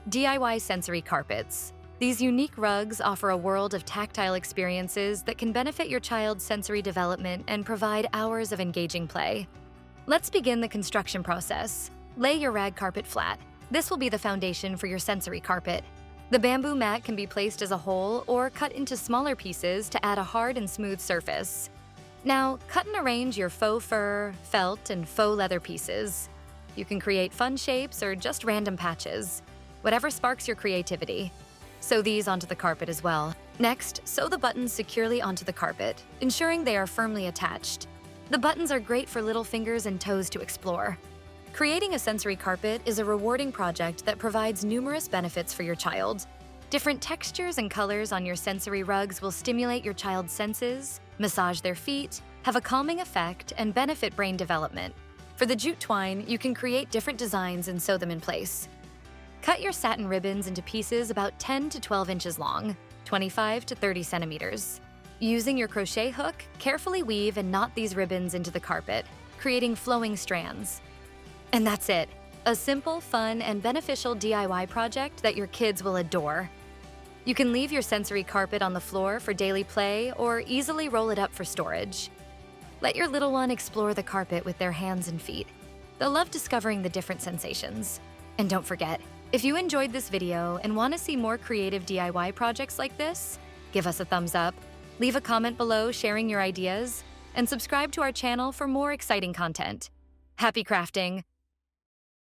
DIY sensory carpets. These unique rugs offer a world of tactile experiences that can benefit your child's sensory development and provide hours of engaging play. Let's begin the construction process. Lay your rag carpet flat. This will be the foundation for your sensory carpet. The bamboo mat can be placed as a whole or cut into smaller pieces to add a hard and smooth surface. Now, cut and arrange your faux fur, felt, and faux leather pieces. You can create fun shapes or just random patches, whatever sparks your creativity. Sew these onto the carpet as well. Next, sew the buttons securely onto the carpet, ensuring they are firmly attached. The buttons are great for little fingers and toes to explore. Creating a sensory carpet is a rewarding project that provides numerous benefits for your child. Different textures and colors on your sensory rugs will stimulate your child's senses, massage their feet, have a calming effect, and benefit brain development. For the jute twine, you can create different designs and sew them in place. Cut your satin ribbons into pieces about 10 to 12 inches long, 25 to 30 centimeters. Using your crochet hook, carefully weave and knot these ribbons into the carpet, creating flowing strands. And that's it, a simple, fun, and beneficial DIY project that your kids will adore. You can leave your sensory carpet on the floor for daily play or easily roll it up for storage. Let your little one explore the carpet with their hands and feet. They'll love discovering the different sensations. And don't forget, if you enjoyed this video and want to see more creative DIY projects like this, give us a thumbs up, leave a comment below sharing your ideas, and subscribe to our channel for more exciting content. Happy crafting!